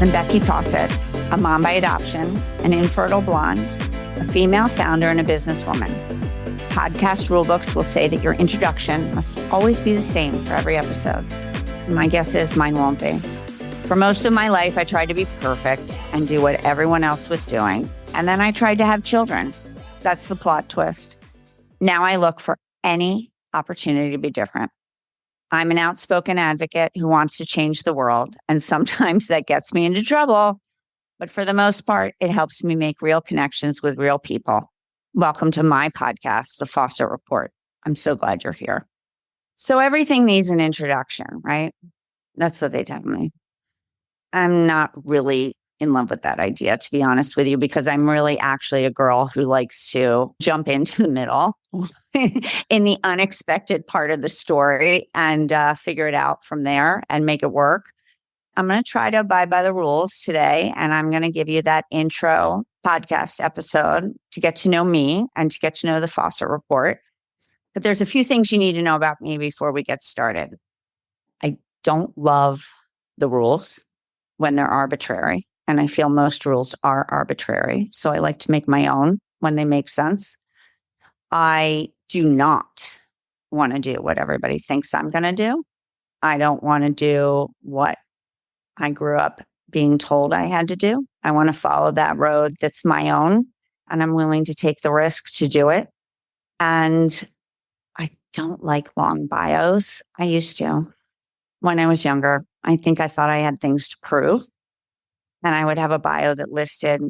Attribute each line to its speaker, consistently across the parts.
Speaker 1: I'm Becky Fawcett, a mom by adoption, an infertile blonde, a female founder, and a businesswoman. Podcast rulebooks will say that your introduction must always be the same for every episode. My guess is mine won't be. For most of my life, I tried to be perfect and do what everyone else was doing. And then I tried to have children. That's the plot twist. Now I look for any opportunity to be different. I'm an outspoken advocate who wants to change the world, and sometimes that gets me into trouble. But for the most part, it helps me make real connections with real people. Welcome to my podcast, The Fawcett Report. I'm so glad you're here. So everything needs an introduction, right? That's what they tell me. I'm not really in love with that idea, to be honest with you, because I'm really actually a girl who likes to jump into the middle in the unexpected part of the story and figure it out from there and make it work. I'm going to try to abide by the rules today, and I'm going to give you that intro podcast episode to get to know me and to get to know the Fawcett Report. But there's a few things you need to know about me before we get started. I don't love the rules when they're arbitrary. And I feel most rules are arbitrary. So I like to make my own when they make sense. I do not want to do what everybody thinks I'm going to do. I don't want to do what I grew up being told I had to do. I want to follow that road that's my own. And I'm willing to take the risk to do it. And I don't like long bios. I used to. When I was younger, I think I thought I had things to prove. And I would have a bio that listed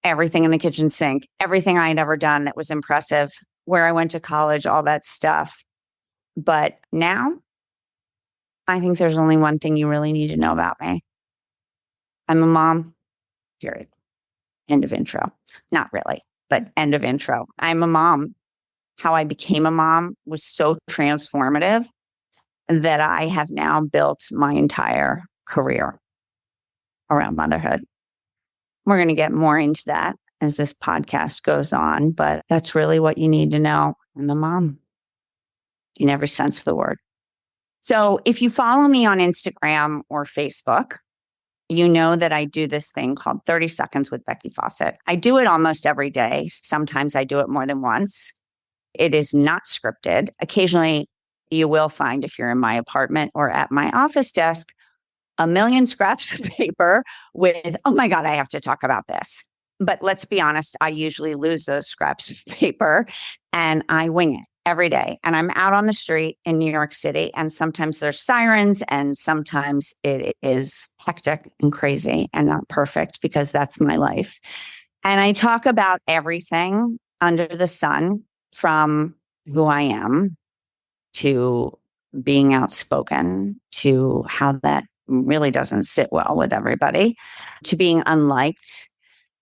Speaker 1: everything in the kitchen sink, everything I had ever done that was impressive, where I went to college, all that stuff. But now, I think there's only one thing you really need to know about me. I'm a mom, period. End of intro. Not really, but end of intro. I'm a mom. How I became a mom was so transformative that I have now built my entire career around motherhood. We're going to get more into that as this podcast goes on, but that's really what you need to know. I'm a mom in every sense of the word. So if you follow me on Instagram or Facebook, you know that I do this thing called 30 Seconds with Becky Fawcett. I do it almost every day. Sometimes I do it more than once. It is not scripted. Occasionally, you will find, if you're in my apartment or at my office desk, a million scraps of paper with, oh my God, I have to talk about this. But let's be honest, I usually lose those scraps of paper and I wing it every day. And I'm out on the street in New York City, and sometimes there's sirens and sometimes it is hectic and crazy and not perfect, because that's my life. And I talk about everything under the sun, from who I am to being outspoken, to how that really doesn't sit well with everybody, to being unliked,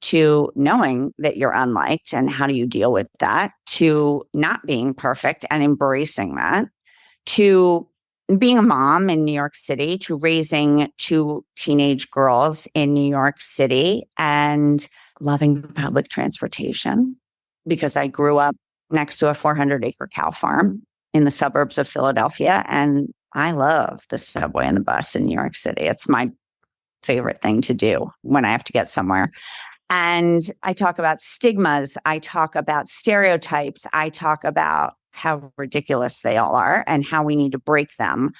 Speaker 1: to knowing that you're unliked and how do you deal with that, to not being perfect and embracing that, to being a mom in New York City, to raising two teenage girls in New York City and loving public transportation, because I grew up next to a 400-acre cow farm in the suburbs of Philadelphia, and I love the subway and the bus in New York City. It's my favorite thing to do when I have to get somewhere. And I talk about stigmas. I talk about stereotypes. I talk about how ridiculous they all are and how we need to break them.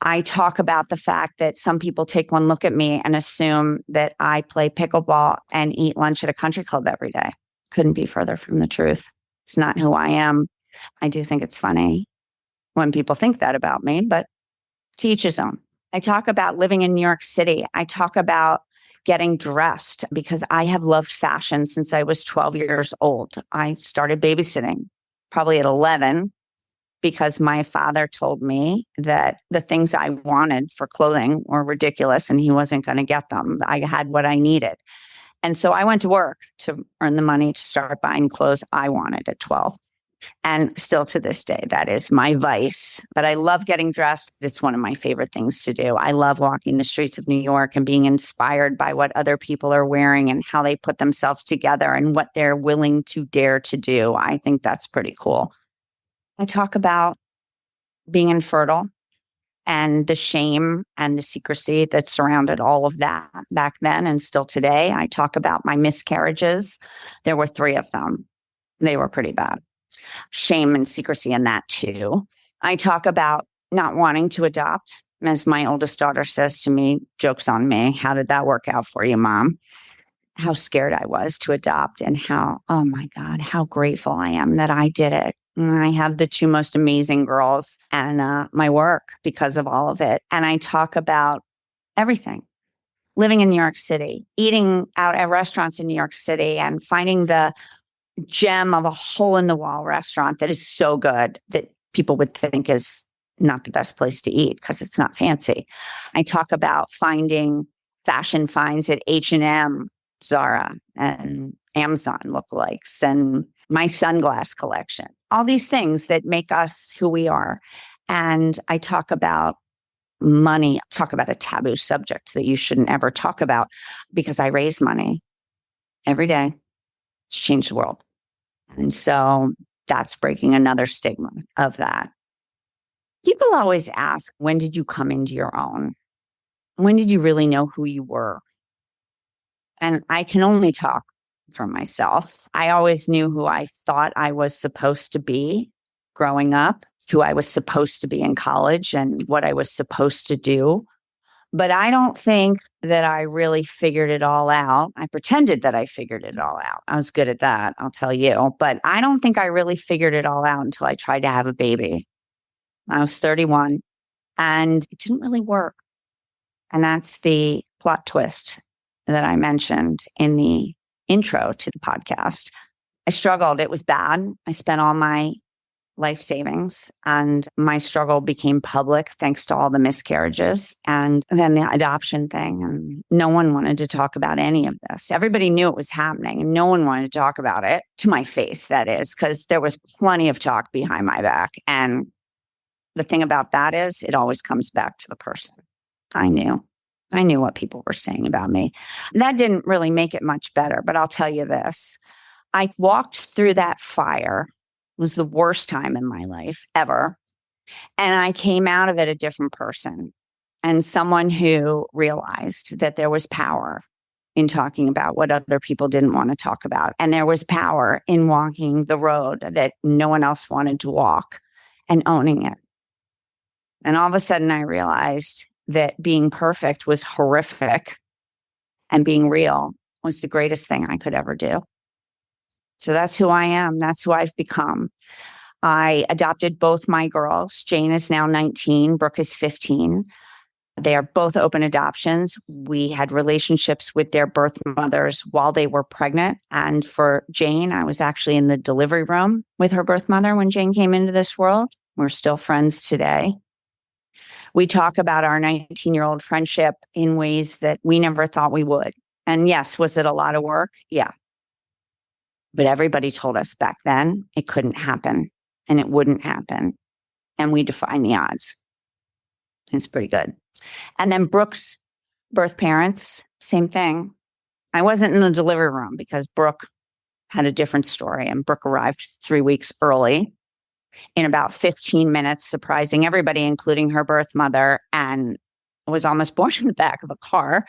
Speaker 1: I talk about the fact that some people take one look at me and assume that I play pickleball and eat lunch at a country club every day. Couldn't be further from the truth. It's not who I am. I do think it's funny when people think that about me, but to each his own. I talk about living in New York City. I talk about getting dressed, because I have loved fashion since I was 12 years old. I started babysitting probably at 11 because my father told me that the things I wanted for clothing were ridiculous and he wasn't going to get them. I had what I needed. And so I went to work to earn the money to start buying clothes I wanted at 12. And still to this day, that is my vice. But I love getting dressed. It's one of my favorite things to do. I love walking the streets of New York and being inspired by what other people are wearing and how they put themselves together and what they're willing to dare to do. I think that's pretty cool. I talk about being infertile and the shame and the secrecy that surrounded all of that back then and still today. I talk about my miscarriages. There were 3 of them. They were pretty bad. Shame and secrecy in that too. I talk about not wanting to adopt. As my oldest daughter says to me, joke's on me. How did that work out for you, Mom? How scared I was to adopt and how, oh my God, how grateful I am that I did it. And I have the 2 most amazing girls and my work because of all of it. And I talk about everything. Living in New York City, eating out at restaurants in New York City and finding the gem of a hole in the wall restaurant that is so good that people would think is not the best place to eat because it's not fancy. I talk about finding fashion finds at H&M, Zara, and Amazon lookalikes, and my sunglass collection, all these things that make us who we are. And I talk about money, talk about a taboo subject that you shouldn't ever talk about because I raise money every day to change the world. And so that's breaking another stigma of that. People always ask, when did you come into your own? When did you really know who you were? And I can only talk for myself. I always knew who I thought I was supposed to be growing up, who I was supposed to be in college, and what I was supposed to do. But I don't think that I really figured it all out. I pretended that I figured it all out. I was good at that, I'll tell you. But I don't think I really figured it all out until I tried to have a baby. I was 31 and it didn't really work. And that's the plot twist that I mentioned in the intro to the podcast. I struggled. It was bad. I spent all my life savings and my struggle became public thanks to all the miscarriages and then the adoption thing. And no one wanted to talk about any of this. Everybody knew it was happening and no one wanted to talk about it to my face, that is, because there was plenty of talk behind my back. And the thing about that is it always comes back to the person. I knew what people were saying about me. That didn't really make it much better, but I'll tell you this. I walked through that fire. It was the worst time in my life ever. And I came out of it a different person and someone who realized that there was power in talking about what other people didn't want to talk about. And there was power in walking the road that no one else wanted to walk and owning it. And all of a sudden I realized that being perfect was horrific and being real was the greatest thing I could ever do. So that's who I am. That's who I've become. I adopted both my girls. Jane is now 19. Brooke is 15. They are both open adoptions. We had relationships with their birth mothers while they were pregnant. And for Jane, I was actually in the delivery room with her birth mother when Jane came into this world. We're still friends today. We talk about our 19-year-old friendship in ways that we never thought we would. And yes, was it a lot of work? Yeah. But everybody told us back then it couldn't happen and it wouldn't happen. And we defied the odds. It's pretty good. And then Brooke's birth parents, same thing. I wasn't in the delivery room because Brooke had a different story and Brooke arrived 3 weeks early in about 15 minutes, surprising everybody, including her birth mother, and was almost born in the back of a car.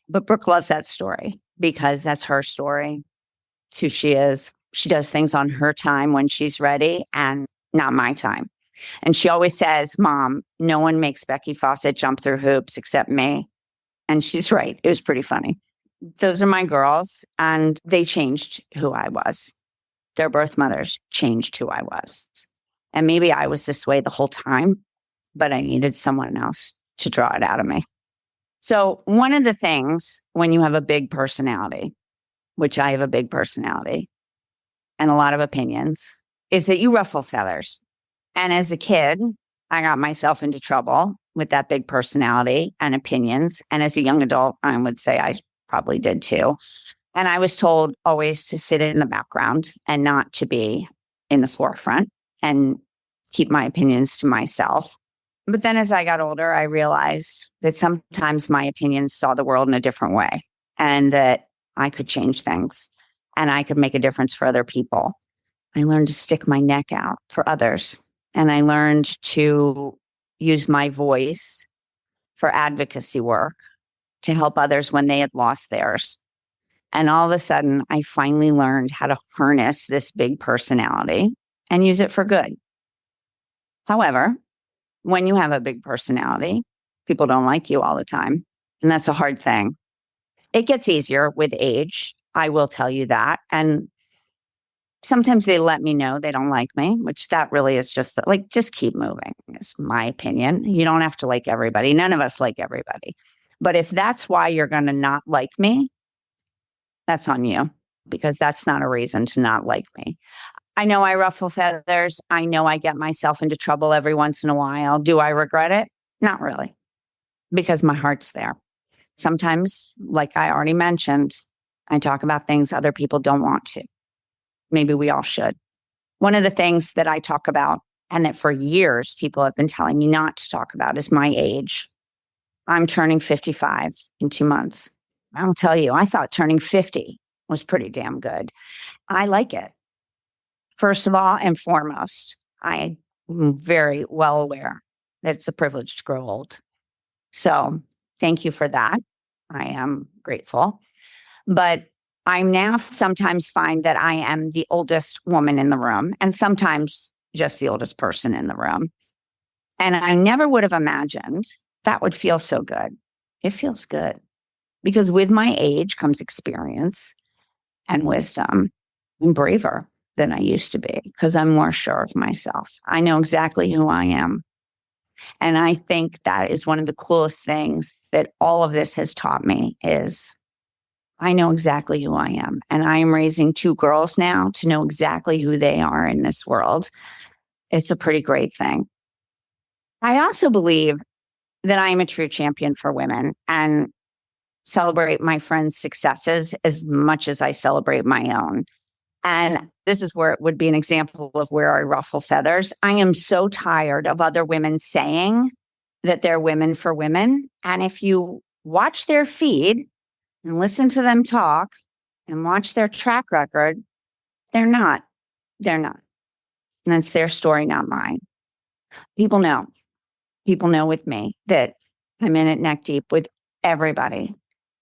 Speaker 1: But Brooke loves that story because that's her story. It's who she is. She does things on her time when she's ready and not my time. And she always says, Mom, no one makes Becky Fawcett jump through hoops except me. And she's right. It was pretty funny. Those are my girls, and they changed who I was. Their birth mothers changed who I was. And maybe I was this way the whole time, but I needed someone else to draw it out of me. So one of the things when you have a big personality, which I have a big personality and a lot of opinions, is that you ruffle feathers. And as a kid, I got myself into trouble with that big personality and opinions. And as a young adult, I would say I probably did too. And I was told always to sit in the background and not to be in the forefront and keep my opinions to myself. But then as I got older, I realized that sometimes my opinions saw the world in a different way and that I could change things and I could make a difference for other people. I learned to stick my neck out for others. And I learned to use my voice for advocacy work to help others when they had lost theirs. And all of a sudden, I finally learned how to harness this big personality and use it for good. However, when you have a big personality, people don't like you all the time. And that's a hard thing. It gets easier with age. I will tell you that. And sometimes they let me know they don't like me, which that really is just like, just keep moving, is my opinion. You don't have to like everybody. None of us like everybody. But if that's why you're going to not like me, that's on you, because that's not a reason to not like me. I know I ruffle feathers. I know I get myself into trouble every once in a while. Do I regret it? Not really, because my heart's there. Sometimes, like I already mentioned, I talk about things other people don't want to. Maybe we all should. One of the things that I talk about, and that for years people have been telling me not to talk about, is my age. I'm turning 55 in 2 months. I'll tell you, I thought turning 50 was pretty damn good. I like it. First of all and foremost, I am very well aware that it's a privilege to grow old. So thank you for that. I am grateful. But I now sometimes find that I am the oldest woman in the room, and sometimes just the oldest person in the room. And I never would have imagined that would feel so good. It feels good because with my age comes experience and wisdom. I'm braver than I used to be because I'm more sure of myself. I know exactly who I am. And I think that is one of the coolest things that all of this has taught me is I know exactly who I am. And I am raising 2 girls now to know exactly who they are in this world. It's a pretty great thing. I also believe that I am a true champion for women and celebrate my friends' successes as much as I celebrate my own. And this is where it would be an example of where I ruffle feathers. I am so tired of other women saying that they're women for women. And if you watch their feed and listen to them talk and watch their track record, they're not. They're not. And it's their story, not mine. People know. People know with me that I'm in it neck deep with everybody.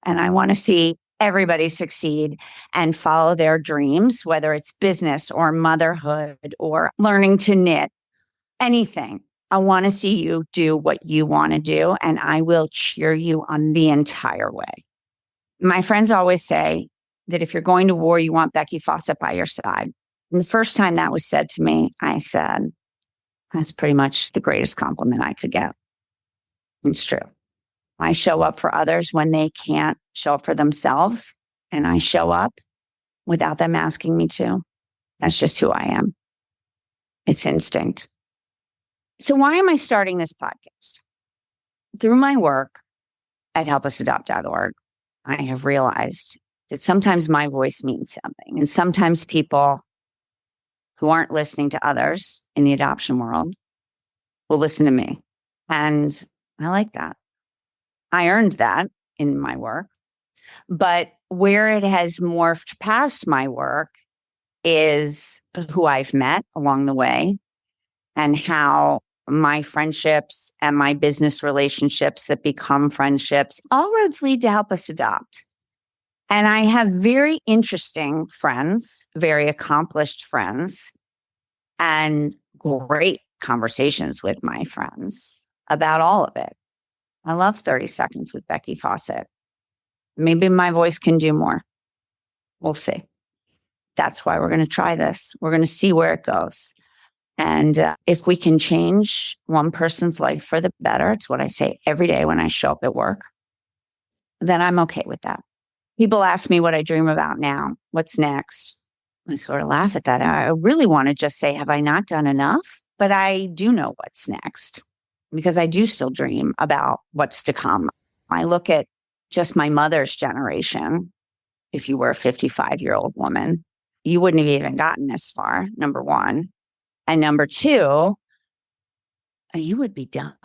Speaker 1: And I want to see everybody succeed and follow their dreams, whether it's business or motherhood or learning to knit, anything. I want to see you do what you want to do, and I will cheer you on the entire way. My friends always say that if you're going to war, you want Becky Fawcett by your side. And the first time that was said to me, I said, that's pretty much the greatest compliment I could get. It's true. I show up for others when they can't show up for themselves, and I show up without them asking me to. That's just who I am. It's instinct. So why am I starting this podcast? Through my work at helpusadopt.org, I have realized that sometimes my voice means something, and sometimes people who aren't listening to others in the adoption world will listen to me. And I like that. I earned that in my work. But where it has morphed past my work is who I've met along the way and how my friendships and my business relationships that become friendships, all roads lead to Help Us Adopt. And I have very interesting friends, very accomplished friends, and great conversations with my friends about all of it. I love 30 Seconds with Becky Fawcett. Maybe my voice can do more. We'll see. That's why we're going to try this. We're going to see where it goes. And if we can change one person's life for the better, it's what I say every day when I show up at work, then I'm okay with that. People ask me what I dream about now. What's next? I sort of laugh at that. I really want to just say, have I not done enough? But I do know what's next because I do still dream about what's to come. I look at just my mother's generation. If you were a 55-year-old woman, you wouldn't have even gotten this far, number one. And number two, you would be done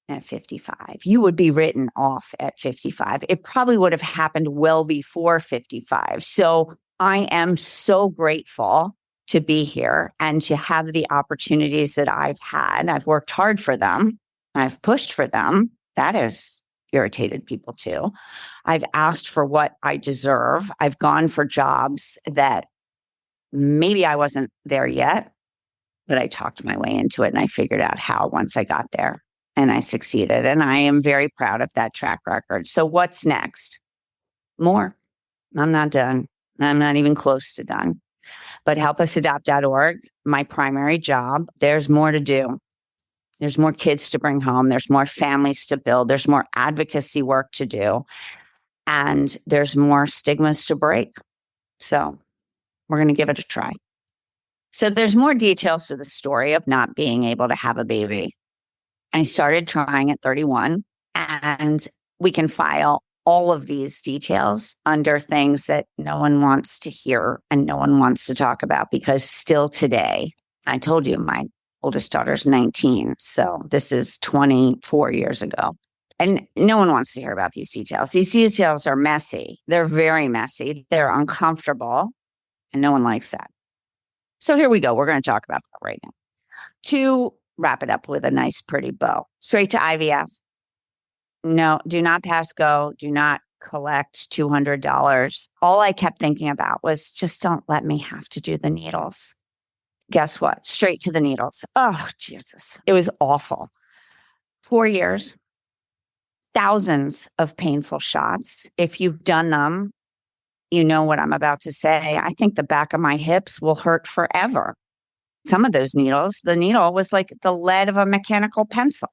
Speaker 1: at 55. You would be written off at 55. It probably would have happened well before 55. So I am so grateful to be here and to have the opportunities that I've had. I've worked hard for them. I've pushed for them. That has irritated people too. I've asked for what I deserve. I've gone for jobs that maybe I wasn't there yet, but I talked my way into it and I figured out how once I got there and I succeeded. And I am very proud of that track record. So what's next? More. I'm not done. I'm not even close to done. But helpusadopt.org, my primary job, there's more to do. There's more kids to bring home. There's more families to build. There's more advocacy work to do. And there's more stigmas to break. So we're going to give it a try. So there's more details to the story of not being able to have a baby. I started trying at 31, and we can file all of these details under things that no one wants to hear and no one wants to talk about, because still today, I told you my oldest daughter's 19. So this is 24 years ago. And no one wants to hear about these details. These details are messy. They're very messy. They're uncomfortable. And no one likes that. So here we go. We're going to talk about that right now. To wrap it up with a nice, pretty bow. Straight to IVF. No, do not pass go. Do not collect $200. All I kept thinking about was just don't let me have to do the needles. Guess what? Straight to the needles. Oh, Jesus. It was awful. 4 years, thousands of painful shots. If you've done them, you know what I'm about to say. I think the back of my hips will hurt forever. Some of those needles, the needle was like the lead of a mechanical pencil.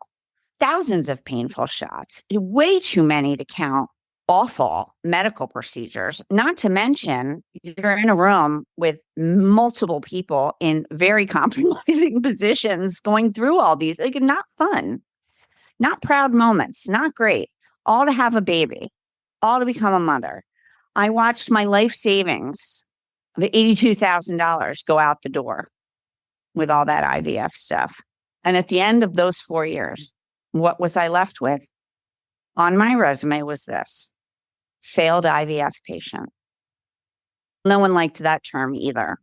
Speaker 1: Thousands of painful shots, way too many to count. Awful medical procedures, not to mention you're in a room with multiple people in very compromising positions going through all these, like not fun, not proud moments, not great, all to have a baby, all to become a mother. I watched my life savings of $82,000 go out the door with all that IVF stuff. And at the end of those 4 years, what was I left with? On my resume was this: failed IVF patient. No one liked that term either.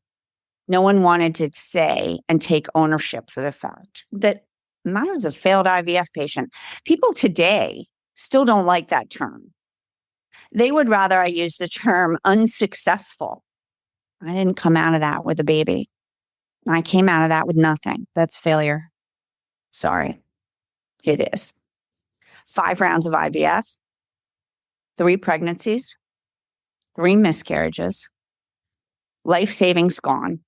Speaker 1: No one wanted to say and take ownership for the fact that I was a failed IVF patient. People today still don't like that term. They would rather I use the term unsuccessful. I didn't come out of that with a baby. I came out of that with nothing. That's failure. Sorry. It is. 5 rounds of IVF, 3 pregnancies, 3 miscarriages, life savings gone,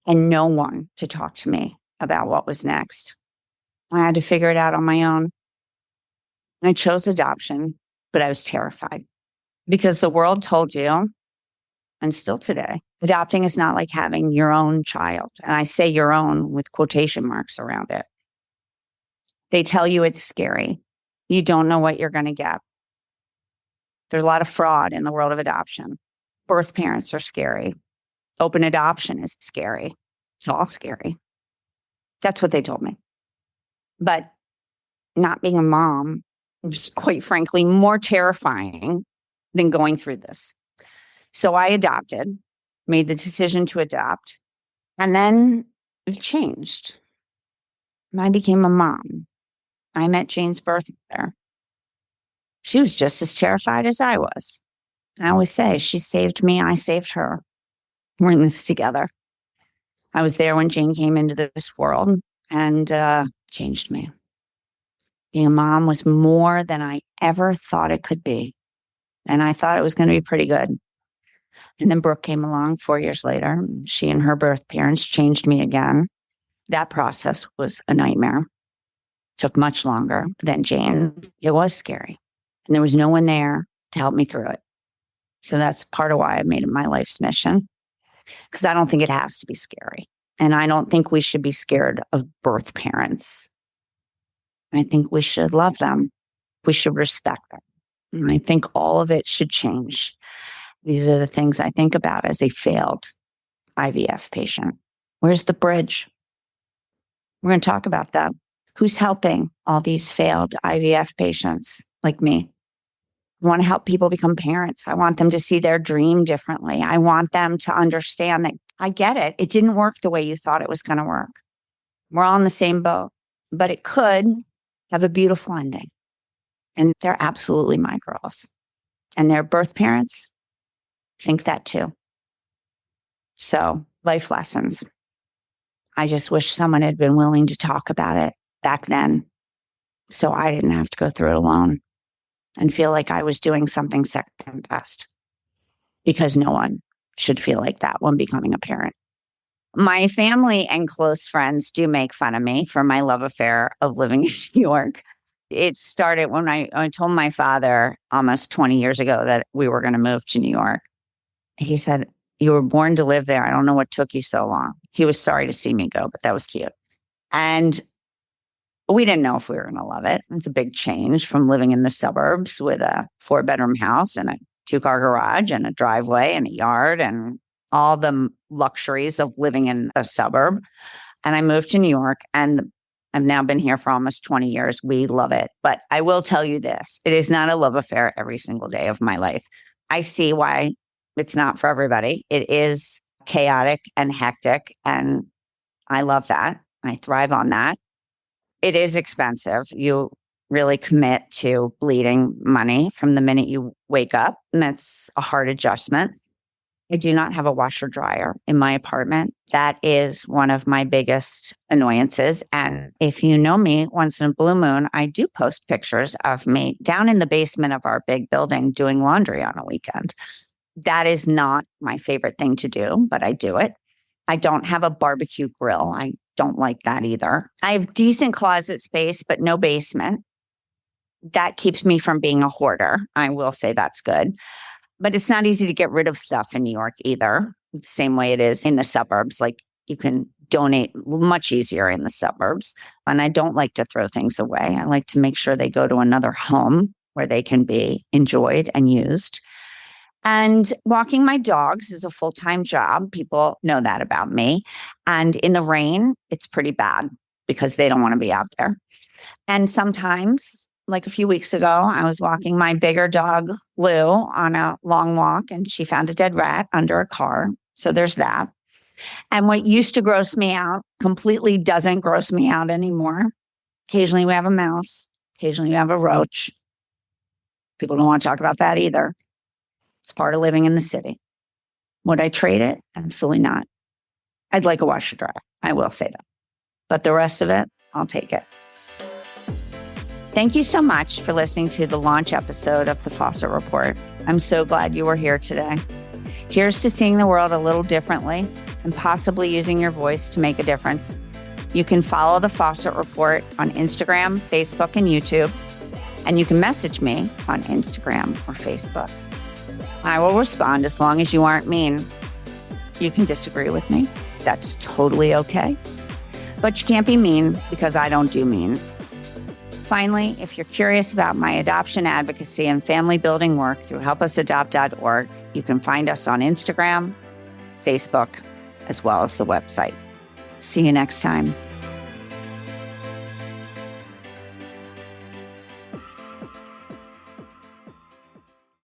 Speaker 1: and no one to talk to me about what was next. I had to figure it out on my own. I chose adoption, but I was terrified because the world told you, and still today, adopting is not like having your own child. And I say your own with quotation marks around it. They tell you it's scary. You don't know what you're going to get. There's a lot of fraud in the world of adoption. Birth parents are scary. Open adoption is scary. It's all scary. That's what they told me. But not being a mom was, quite frankly, more terrifying than going through this. So I adopted, made the decision to adopt, and then it changed. I became a mom. I met Jane's birth mother. She was just as terrified as I was. I always say she saved me, I saved her. We're in this together. I was there when Jane came into this world and changed me. Being a mom was more than I ever thought it could be. And I thought it was going to be pretty good. And then Brooke came along 4 years later. She and her birth parents changed me again. That process was a nightmare. Took much longer than Jane. It was scary. And there was no one there to help me through it. So that's part of why I made it my life's mission. Because I don't think it has to be scary. And I don't think we should be scared of birth parents. I think we should love them. We should respect them. And I think all of it should change. These are the things I think about as a failed IVF patient. Where's the bridge? We're going to talk about that. Who's helping all these failed IVF patients like me? I want to help people become parents. I want them to see their dream differently. I want them to understand that I get it. It didn't work the way you thought it was going to work. We're all in the same boat, but it could have a beautiful ending. And they're absolutely my girls. And their birth parents think that too. So, life lessons. I just wish someone had been willing to talk about it back then so I didn't have to go through it alone and feel like I was doing something second best, because no one should feel like that when becoming a parent. My family and close friends do make fun of me for my love affair of living in New York. It started when I told my father almost 20 years ago that we were going to move to New York. He said, "You were born to live there. I don't know what took you so long." He was sorry to see me go, but that was cute. And we didn't know if we were going to love it. It's a big change from living in the suburbs with a 4-bedroom house and a 2-car garage and a driveway and a yard and all the luxuries of living in a suburb. And I moved to New York, and I've now been here for almost 20 years. We love it. But I will tell you this, it is not a love affair every single day of my life. I see why it's not for everybody. It is chaotic and hectic, and I love that. I thrive on that. It is expensive. You really commit to bleeding money from the minute you wake up, and that's a hard adjustment. I do not have a washer dryer in my apartment. That is one of my biggest annoyances. And if you know me, once in a blue moon, I do post pictures of me down in the basement of our big building doing laundry on a weekend. That is not my favorite thing to do, but I do it. I don't have a barbecue grill. I don't like that either. I have decent closet space, but no basement. That keeps me from being a hoarder. I will say that's good. But it's not easy to get rid of stuff in New York either, the same way it is in the suburbs. Like, you can donate much easier in the suburbs. And I don't like to throw things away. I like to make sure they go to another home where they can be enjoyed and used. And walking my dogs is a full-time job. People know that about me. And in the rain, it's pretty bad because they don't want to be out there. And sometimes, like a few weeks ago, I was walking my bigger dog, Lou, on a long walk, and she found a dead rat under a car. So there's that. And what used to gross me out completely doesn't gross me out anymore. Occasionally we have a mouse. Occasionally we have a roach. People don't want to talk about that either. It's part of living in the city. Would I trade it? Absolutely not. I'd like a washer dryer. I will say that. But the rest of it, I'll take it. Thank you so much for listening to the launch episode of the Fawcett Report. I'm so glad you were here today. Here's to seeing the world a little differently and possibly using your voice to make a difference. You can follow the Fawcett Report on Instagram, Facebook, and YouTube. And you can message me on Instagram or Facebook. I will respond as long as you aren't mean. You can disagree with me. That's totally okay. But you can't be mean because I don't do mean. Finally, if you're curious about my adoption advocacy and family building work through helpusadopt.org, you can find us on Instagram, Facebook, as well as the website. See you next time.